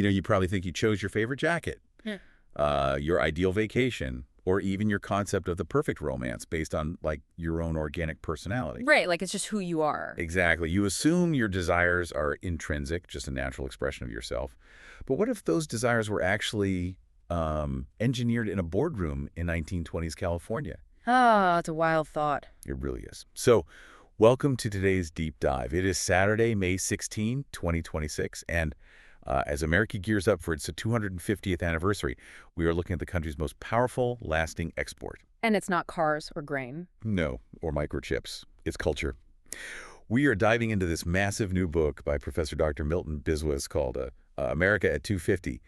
You probably think you chose your favorite jacket, your ideal vacation, or even your concept of the perfect romance based on, like, your own organic personality. Right, like it's just who you are. Exactly. You assume your desires are intrinsic, just a natural expression of yourself. But what if those desires were actually engineered in a boardroom in 1920s California? Ah, it's a wild thought. It really is. So, welcome to today's deep dive. It is Saturday, May 16, 2026, and as America gears up for its 250th anniversary, we are looking at the country's most powerful, lasting export. And it's not cars or grain. No, or microchips. It's culture. We are diving into this massive new book by Professor Dr. Milton Biswas called America at 250,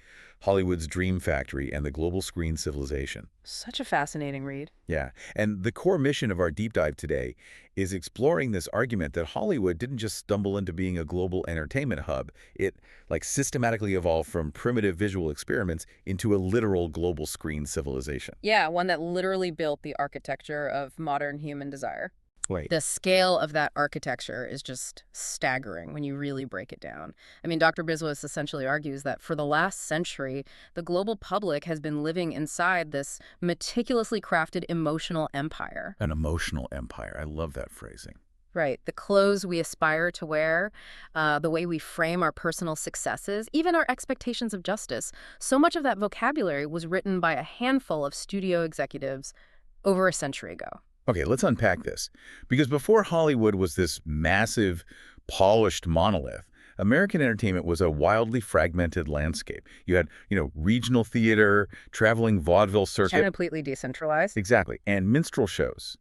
Hollywood's Dream Factory and the Global Screen Civilization. Such a fascinating read. Yeah, and the core mission of our deep dive today is exploring this argument that Hollywood didn't just stumble into being a global entertainment hub. It, like, systematically evolved from primitive visual experiments into a literal global screen civilization. Yeah, one that literally built the architecture of modern human desire. Wait. The scale of that architecture is just staggering when you really break it down. I mean, Dr. Biswas essentially argues that for the last century, the global public has been living inside this meticulously crafted emotional empire. An emotional empire. I love that phrasing. Right. The clothes we aspire to wear, the way we frame our personal successes, even our expectations of justice. So much of that vocabulary was written by a handful of studio executives over a century ago. Okay, let's unpack this. Because before Hollywood was this massive, polished monolith, American entertainment was a wildly fragmented landscape. You had, regional theater, traveling vaudeville circuit. Completely decentralized. Exactly, and minstrel shows.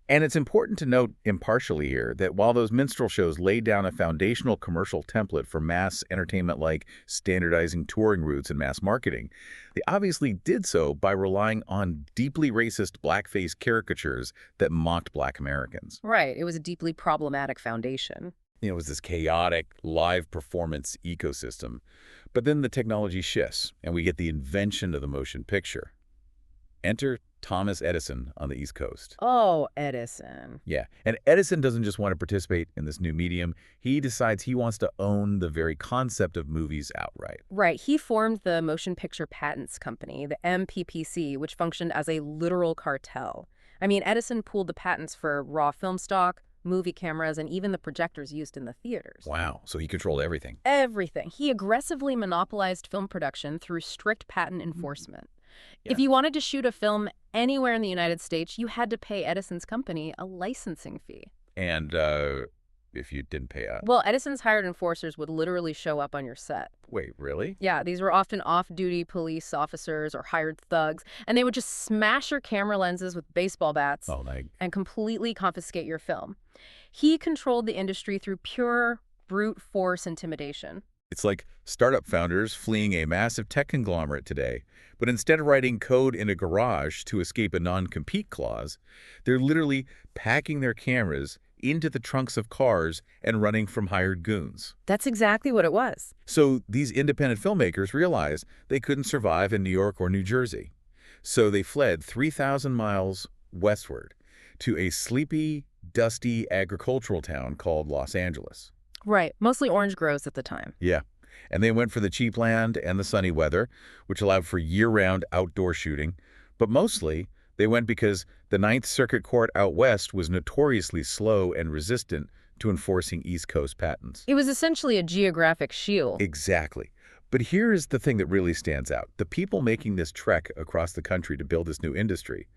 And it's important to note impartially here that while those minstrel shows laid down a foundational commercial template for mass entertainment like standardizing touring routes and mass marketing, they obviously did so by relying on deeply racist blackface caricatures that mocked Black Americans. Right. It was a deeply problematic foundation. It was this chaotic, live performance ecosystem. But then the technology shifts, and we get the invention of the motion picture. Enter Thomas Edison on the East Coast. Oh, Edison. Yeah, and Edison doesn't just want to participate in this new medium. He decides he wants to own the very concept of movies outright. Right. He formed the Motion Picture Patents Company, the MPPC, which functioned as a literal cartel. I mean, Edison pooled the patents for raw film stock, movie cameras, and even the projectors used in the theaters. Wow, so he controlled everything. Everything. He aggressively monopolized film production through strict patent enforcement. Yeah. If you wanted to shoot a film anywhere in the United States, you had to pay Edison's company a licensing fee. And if you didn't pay up? Well, Edison's hired enforcers would literally show up on your set. Wait, really? Yeah, these were often off-duty police officers or hired thugs, and they would just smash your camera lenses with baseball bats and completely confiscate your film. He controlled the industry through pure brute force intimidation. It's like startup founders fleeing a massive tech conglomerate today. But instead of writing code in a garage to escape a non-compete clause, they're literally packing their cameras into the trunks of cars and running from hired goons. That's exactly what it was. So these independent filmmakers realized they couldn't survive in New York or New Jersey. So they fled 3,000 miles westward to a sleepy, dusty agricultural town called Los Angeles. Right, mostly orange groves at the time. Yeah, and they went for the cheap land and the sunny weather, which allowed for year-round outdoor shooting. But mostly, they went because the Ninth Circuit Court out west was notoriously slow and resistant to enforcing East Coast patents. It was essentially a geographic shield. Exactly. But here is the thing that really stands out. The people making this trek across the country to build this new industry,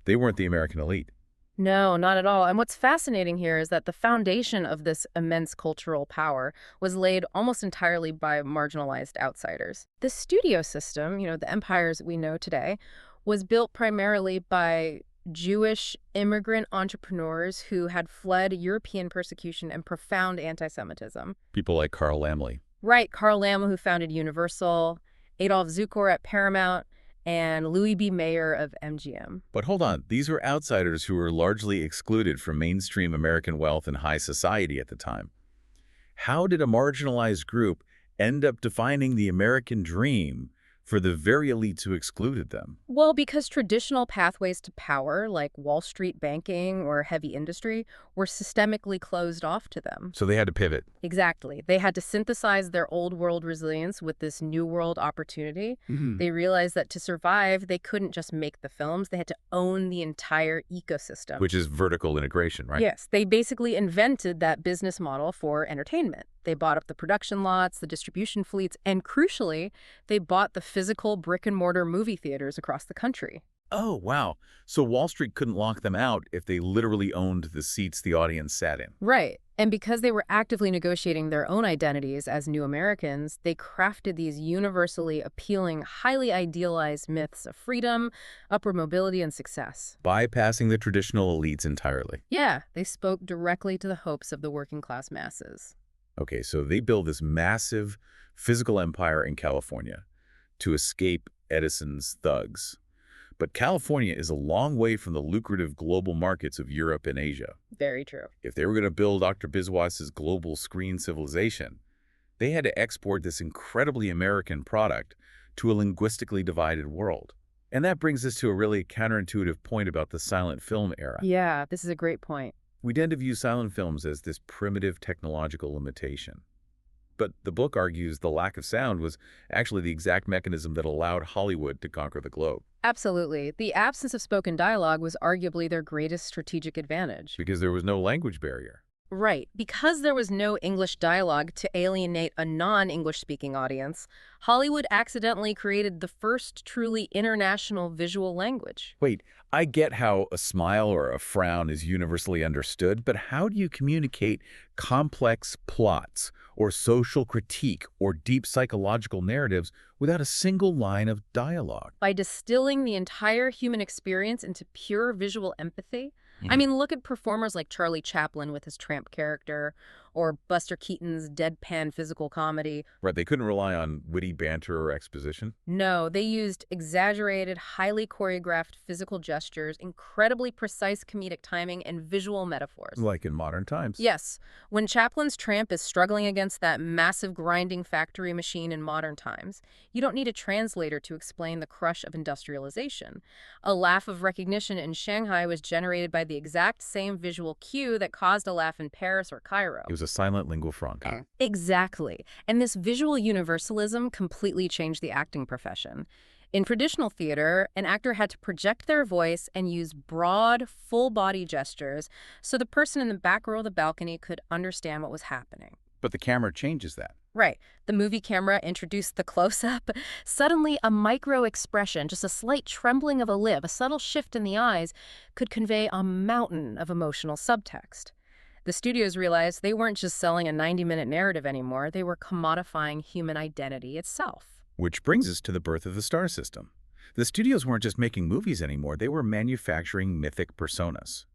they weren't the American elite. No, not at all. And what's fascinating here is that the foundation of this immense cultural power was laid almost entirely by marginalized outsiders. The studio system, the empires we know today, was built primarily by Jewish immigrant entrepreneurs who had fled European persecution and profound anti-Semitism. People like Carl Laemmle. Right, Carl Laemmle, who founded Universal, Adolf Zukor at Paramount, and Louis B. Mayer of MGM. But hold on, these were outsiders who were largely excluded from mainstream American wealth and high society at the time. How did a marginalized group end up defining the American dream for the very elites who excluded them. Well, because traditional pathways to power, like Wall Street banking or heavy industry, were systemically closed off to them. So they had to pivot. Exactly. They had to synthesize their old world resilience with this new world opportunity. They realized that to survive, they couldn't just make the films, they had to own the entire ecosystem. Which is vertical integration, right? Yes, they basically invented that business model for entertainment. They bought up the production lots, the distribution fleets, and crucially, they bought the physical brick-and-mortar movie theaters across the country. Oh, wow. So Wall Street couldn't lock them out if they literally owned the seats the audience sat in. Right. And because they were actively negotiating their own identities as new Americans, they crafted these universally appealing, highly idealized myths of freedom, upward mobility, and success. Bypassing the traditional elites entirely. Yeah, they spoke directly to the hopes of the working class masses. Okay, so they build this massive physical empire in California to escape Edison's thugs. But California is a long way from the lucrative global markets of Europe and Asia. Very true. If they were going to build Dr. Biswas's global screen civilization, they had to export this incredibly American product to a linguistically divided world. And that brings us to a really counterintuitive point about the silent film era. Yeah, this is a great point. We tend to view silent films as this primitive technological limitation. But the book argues the lack of sound was actually the exact mechanism that allowed Hollywood to conquer the globe. Absolutely. The absence of spoken dialogue was arguably their greatest strategic advantage. Because there was no language barrier. Right. Because there was no English dialogue to alienate a non-English speaking audience, Hollywood accidentally created the first truly international visual language. Wait, I get how a smile or a frown is universally understood, but how do you communicate complex plots or social critique or deep psychological narratives without a single line of dialogue? By distilling the entire human experience into pure visual empathy. I mean, look at performers like Charlie Chaplin with his tramp character, or Buster Keaton's deadpan physical comedy. Right, they couldn't rely on witty banter or exposition. No, they used exaggerated, highly choreographed physical gestures, incredibly precise comedic timing, and visual metaphors. Like in modern times. Yes, when Chaplin's tramp is struggling against that massive grinding factory machine in modern times, you don't need a translator to explain the crush of industrialization. A laugh of recognition in Shanghai was generated by the exact same visual cue that caused a laugh in Paris or Cairo. It was a silent lingua franca. Exactly. And this visual universalism completely changed the acting profession. In traditional theater, an actor had to project their voice and use broad, full-body gestures so the person in the back row of the balcony could understand what was happening. But the camera changes that. Right. The movie camera introduced the close-up. Suddenly, a micro-expression, just a slight trembling of a lip, a subtle shift in the eyes, could convey a mountain of emotional subtext. The studios realized they weren't just selling a 90-minute narrative anymore, they were commodifying human identity itself. Which brings us to the birth of the star system. The studios weren't just making movies anymore, they were manufacturing mythic personas.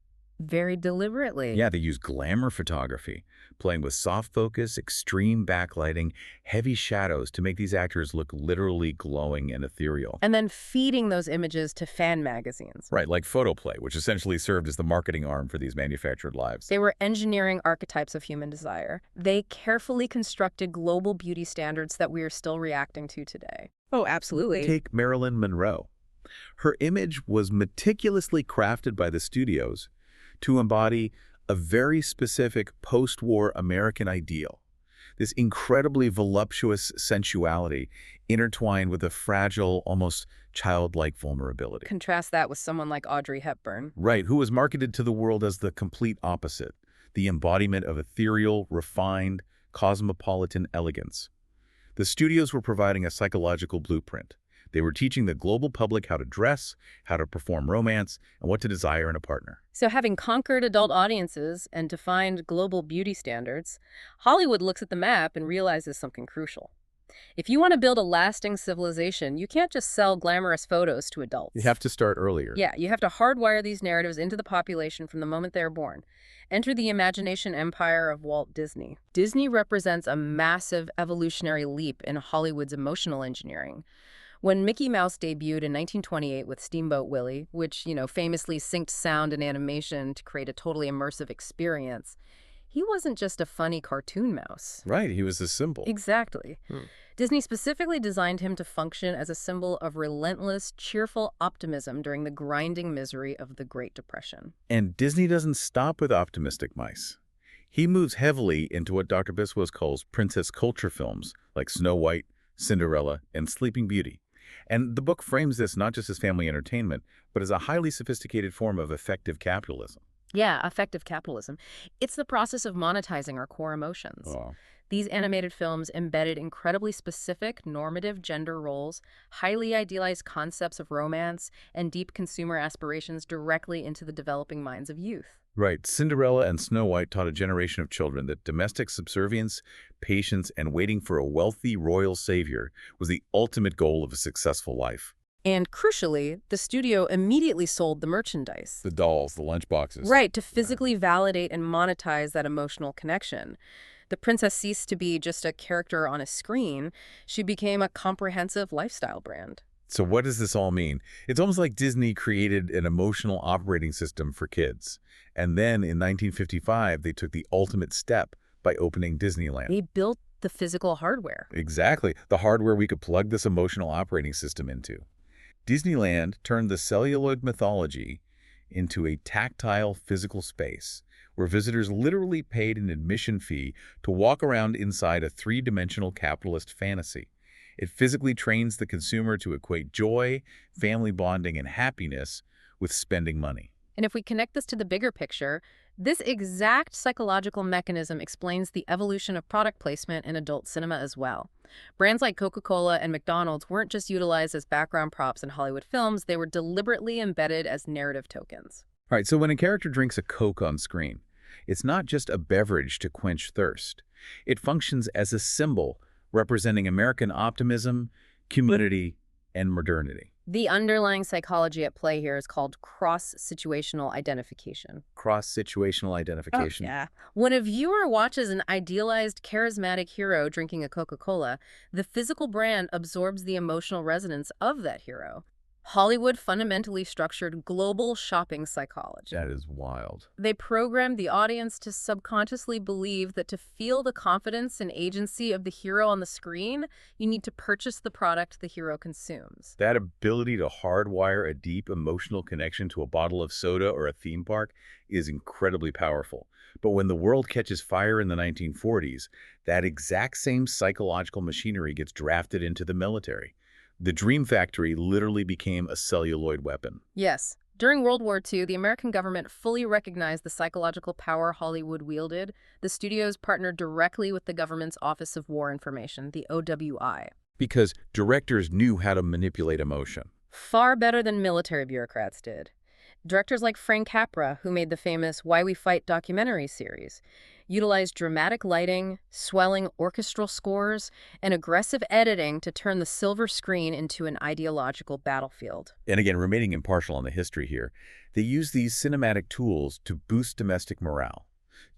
Very deliberately. Yeah, they used glamour photography, playing with soft focus, extreme backlighting, heavy shadows to make these actors look literally glowing and ethereal. And then feeding those images to fan magazines. Right, like photoplay, which essentially served as the marketing arm for these manufactured lives. They were engineering archetypes of human desire. They carefully constructed global beauty standards that we are still reacting to today. Oh, absolutely. Take Marilyn Monroe. Her image was meticulously crafted by the studios to embody a very specific post-war American ideal. This incredibly voluptuous sensuality intertwined with a fragile, almost childlike vulnerability. Contrast that with someone like Audrey Hepburn. Right, who was marketed to the world as the complete opposite, the embodiment of ethereal, refined, cosmopolitan elegance. The studios were providing a psychological blueprint. They were teaching the global public how to dress, how to perform romance, and what to desire in a partner. So having conquered adult audiences and defined global beauty standards, Hollywood looks at the map and realizes something crucial. If you want to build a lasting civilization, you can't just sell glamorous photos to adults. You have to start earlier. Yeah, you have to hardwire these narratives into the population from the moment they're born. Enter the imagination empire of Walt Disney. Disney represents a massive evolutionary leap in Hollywood's emotional engineering. When Mickey Mouse debuted in 1928 with Steamboat Willie, which, famously synced sound and animation to create a totally immersive experience, He wasn't just a funny cartoon mouse. Right, he was a symbol. Exactly. Hmm. Disney specifically designed him to function as a symbol of relentless, cheerful optimism during the grinding misery of the Great Depression. And Disney doesn't stop with optimistic mice. He moves heavily into what Dr. Biswas calls princess culture films, like Snow White, Cinderella, and Sleeping Beauty. And the book frames this not just as family entertainment, but as a highly sophisticated form of effective capitalism. Yeah, effective capitalism. It's the process of monetizing our core emotions. Oh. These animated films embedded incredibly specific, normative gender roles, highly idealized concepts of romance, and deep consumer aspirations directly into the developing minds of youth. Right. Cinderella and Snow White taught a generation of children that domestic subservience, patience, and waiting for a wealthy royal savior was the ultimate goal of a successful life. And crucially, the studio immediately sold the merchandise. The dolls, the lunchboxes. Right, to physically validate and monetize that emotional connection. The princess ceased to be just a character on a screen. She became a comprehensive lifestyle brand. So what does this all mean? It's almost like Disney created an emotional operating system for kids. And then in 1955, they took the ultimate step by opening Disneyland. They built the physical hardware. Exactly. The hardware we could plug this emotional operating system into. Disneyland turned the celluloid mythology into a tactile physical space where visitors literally paid an admission fee to walk around inside a three-dimensional capitalist fantasy. It physically trains the consumer to equate joy, family bonding, and happiness with spending money. And if we connect this to the bigger picture, this exact psychological mechanism explains the evolution of product placement in adult cinema as well. Brands like Coca-Cola and McDonald's weren't just utilized as background props in Hollywood films, they were deliberately embedded as narrative tokens. All right, so when a character drinks a Coke on screen, it's not just a beverage to quench thirst. It functions as a symbol representing American optimism, community, and modernity. The underlying psychology at play here is called cross-situational identification. Cross-situational identification. Yeah. When a viewer watches an idealized, charismatic hero drinking a Coca-Cola, the physical brand absorbs the emotional resonance of that hero. Hollywood fundamentally structured global shopping psychology. That is wild. They programmed the audience to subconsciously believe that to feel the confidence and agency of the hero on the screen, you need to purchase the product the hero consumes. That ability to hardwire a deep emotional connection to a bottle of soda or a theme park is incredibly powerful. But when the world catches fire in the 1940s, that exact same psychological machinery gets drafted into the military. The Dream Factory literally became a celluloid weapon. Yes. During World War II, the American government fully recognized the psychological power Hollywood wielded. The studios partnered directly with the government's Office of War Information, the OWI. Because directors knew how to manipulate emotion. Far better than military bureaucrats did. Directors like Frank Capra, who made the famous Why We Fight documentary series, utilized dramatic lighting, swelling orchestral scores, and aggressive editing to turn the silver screen into an ideological battlefield. And again, remaining impartial on the history here, they used these cinematic tools to boost domestic morale,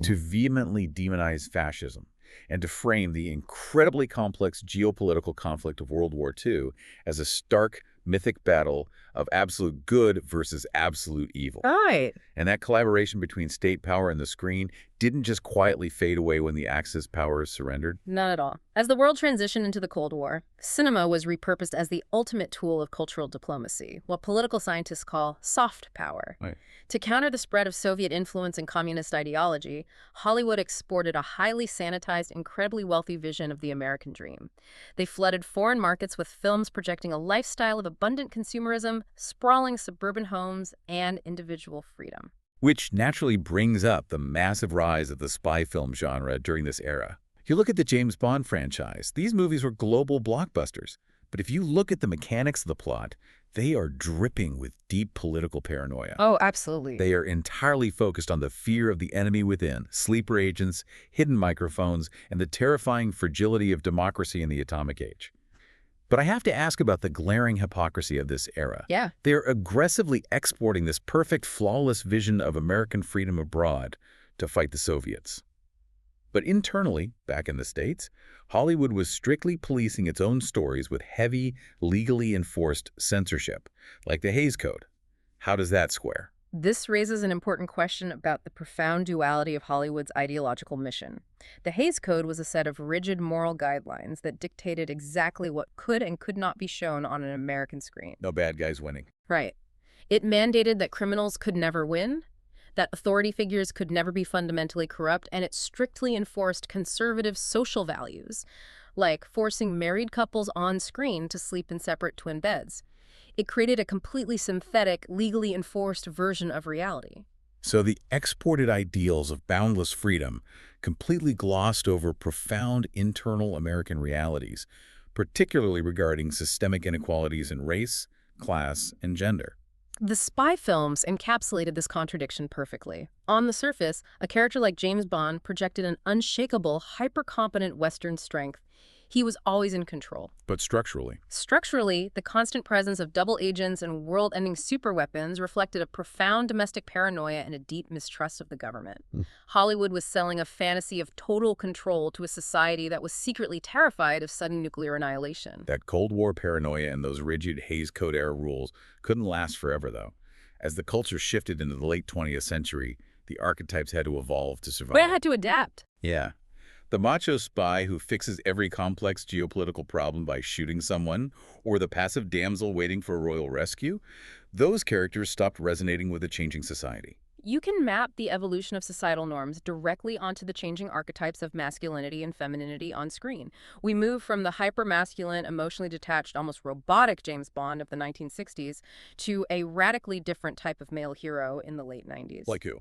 to vehemently demonize fascism, and to frame the incredibly complex geopolitical conflict of World War II as a stark, mythic battle of absolute good versus absolute evil. Right. And that collaboration between state power and the screen didn't just quietly fade away when the Axis powers surrendered. Not at all. As the world transitioned into the Cold War, cinema was repurposed as the ultimate tool of cultural diplomacy, what political scientists call soft power. Right. To counter the spread of Soviet influence and communist ideology, Hollywood exported a highly sanitized, incredibly wealthy vision of the American dream. They flooded foreign markets with films projecting a lifestyle of abundant consumerism, sprawling suburban homes, and individual freedom. Which naturally brings up the massive rise of the spy film genre during this era. If you look at the James Bond franchise, these movies were global blockbusters. But if you look at the mechanics of the plot, they are dripping with deep political paranoia. Oh, absolutely. They are entirely focused on the fear of the enemy within, sleeper agents, hidden microphones, and the terrifying fragility of democracy in the atomic age. But I have to ask about the glaring hypocrisy of this era. Yeah. They're aggressively exporting this perfect, flawless vision of American freedom abroad to fight the Soviets. But internally, back in the States, Hollywood was strictly policing its own stories with heavy, legally enforced censorship, like the Hays Code. How does that square? This raises an important question about the profound duality of Hollywood's ideological mission. The Hays Code was a set of rigid moral guidelines that dictated exactly what could and could not be shown on an American screen. No bad guys winning. Right. It mandated that criminals could never win, that authority figures could never be fundamentally corrupt, and it strictly enforced conservative social values, like forcing married couples on screen to sleep in separate twin beds. It created a completely synthetic, legally enforced version of reality. So the exported ideals of boundless freedom completely glossed over profound internal American realities, particularly regarding systemic inequalities in race, class, and gender. The spy films encapsulated this contradiction perfectly. On the surface, a character like James Bond projected an unshakable, hyper-competent Western strength. He was always in control. But structurally, Structurally, the constant presence of double agents and world-ending superweapons reflected a profound domestic paranoia and a deep mistrust of the government. Hollywood was selling a fantasy of total control to a society that was secretly terrified of sudden nuclear annihilation. that Cold War paranoia and those rigid Hays Code-era rules couldn't last forever, though. As the culture shifted into the late 20th century, the archetypes had to evolve to survive. But it had to adapt. Yeah. The macho spy who fixes every complex geopolitical problem by shooting someone, or the passive damsel waiting for a royal rescue, those characters stopped resonating with a changing society. You can map the evolution of societal norms directly onto the changing archetypes of masculinity and femininity on screen. We move from the hyper-masculine, emotionally detached, almost robotic James Bond of the 1960s to a radically different type of male hero in the late 90s. Like who?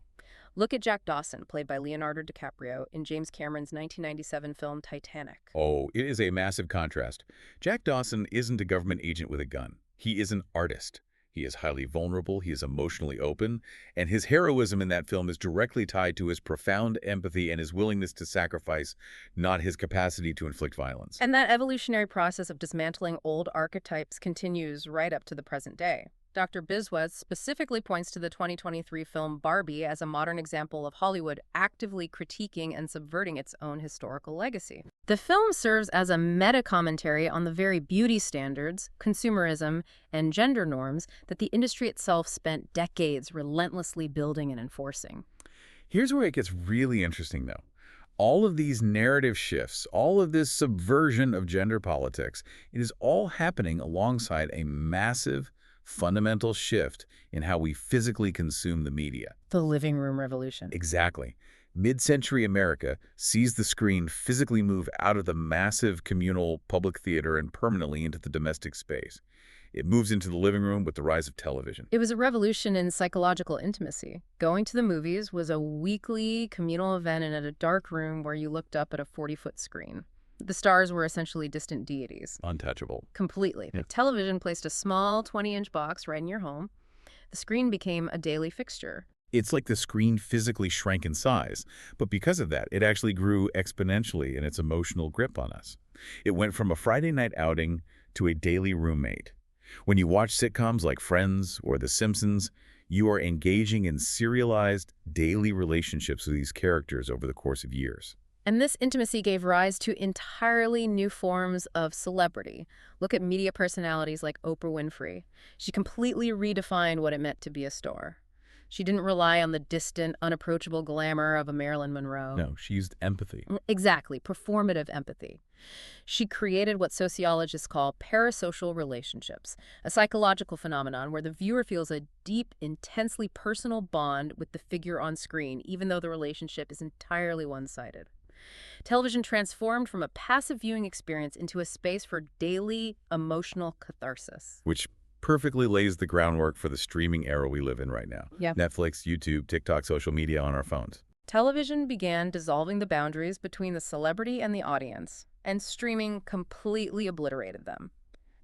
Look at Jack Dawson, played by Leonardo DiCaprio in James Cameron's 1997 film Titanic. Oh, it is a massive contrast. Jack Dawson isn't a government agent with a gun. He is an artist. He is highly vulnerable, he is emotionally open, and his heroism in that film is directly tied to his profound empathy and his willingness to sacrifice, not his capacity to inflict violence. And that evolutionary process of dismantling old archetypes continues right up to the present day. Dr. Biswas specifically points to the 2023 film Barbie as a modern example of Hollywood actively critiquing and subverting its own historical legacy. The film serves as a meta-commentary on the very beauty standards, consumerism, and gender norms that the industry itself spent decades relentlessly building and enforcing. Here's where it gets really interesting, though. All of these narrative shifts, all of this subversion of gender politics, it is all happening alongside a massive, fundamental shift in how we physically consume the media. The living room revolution. Exactly. Mid-century America sees the screen physically move out of the massive communal public theater and permanently into the domestic space. It moves into the living room with the rise of television. It was a revolution in psychological intimacy. Going to the movies was a weekly communal event in a dark room where you looked up at a 40-foot screen. The stars were essentially distant deities. Untouchable. Completely. Yeah. The television placed a small 20-inch box right in your home. The screen became a daily fixture. It's like the screen physically shrank in size, but because of that, it actually grew exponentially in its emotional grip on us. It went from a Friday night outing to a daily roommate. When you watch sitcoms like Friends or The Simpsons, you are engaging in serialized daily relationships with these characters over the course of years. And this intimacy gave rise to entirely new forms of celebrity. Look at media personalities like Oprah Winfrey. She completely redefined what it meant to be a star. She didn't rely on the distant, unapproachable glamour of a Marilyn Monroe. No, she used empathy. Exactly, performative empathy. She created what sociologists call parasocial relationships, a psychological phenomenon where the viewer feels a deep, intensely personal bond with the figure on screen, even though the relationship is entirely one-sided. Television transformed from a passive viewing experience into a space for daily emotional catharsis. Which perfectly lays the groundwork for the streaming era we live in right now. Yeah. Netflix, YouTube, TikTok, social media on our phones. Television began dissolving the boundaries between the celebrity and the audience, and streaming completely obliterated them.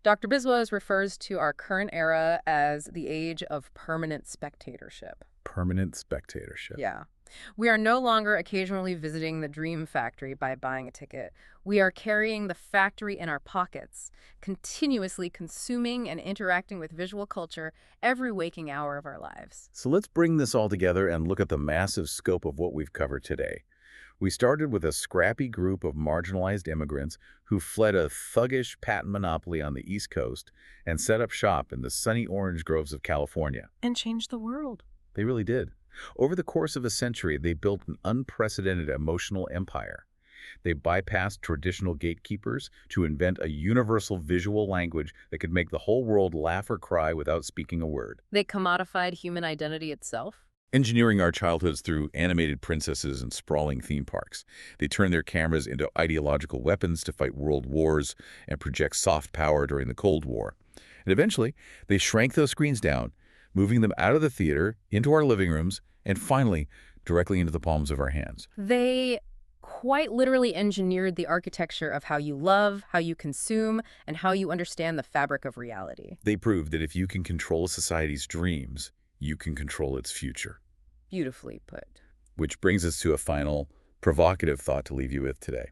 Dr. Biswas refers to our current era as the age of permanent spectatorship. Permanent spectatorship. Yeah. We are no longer occasionally visiting the dream factory by buying a ticket. We are carrying the factory in our pockets, continuously consuming and interacting with visual culture every waking hour of our lives. So let's bring this all together and look at the massive scope of what we've covered today. We started with a scrappy group of marginalized immigrants who fled a thuggish patent monopoly on the East Coast and set up shop in the sunny orange groves of California. And change the world. They really did. Over the course of a century, they built an unprecedented emotional empire. They bypassed traditional gatekeepers to invent a universal visual language that could make the whole world laugh or cry without speaking a word. They commodified human identity itself. Engineering our childhoods through animated princesses and sprawling theme parks. They turned their cameras into ideological weapons to fight world wars and project soft power during the Cold War. And eventually, they shrank those screens down, moving them out of the theater, into our living rooms, and finally, directly into the palms of our hands. They quite literally engineered the architecture of how you love, how you consume, and how you understand the fabric of reality. They proved that if you can control a society's dreams, you can control its future. Beautifully put. Which brings us to a final, provocative thought to leave you with today.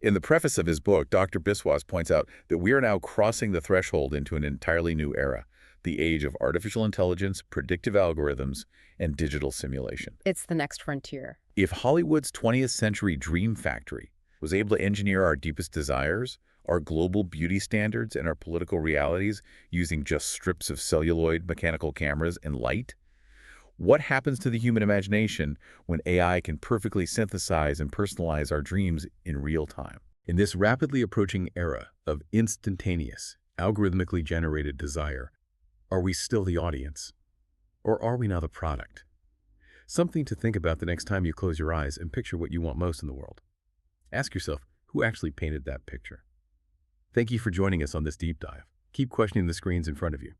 In the preface of his book, Dr. Biswas points out that we are now crossing the threshold into an entirely new era, the age of artificial intelligence, predictive algorithms, and digital simulation. It's the next frontier. If Hollywood's 20th century dream factory was able to engineer our deepest desires, our global beauty standards, and our political realities using just strips of celluloid, mechanical cameras, and light, what happens to the human imagination when AI can perfectly synthesize and personalize our dreams in real time? In this rapidly approaching era of instantaneous, algorithmically generated desire, are we still the audience? Or are we now the product? Something to think about the next time you close your eyes and picture what you want most in the world. Ask yourself, who actually painted that picture? Thank you for joining us on this deep dive. Keep questioning the screens in front of you.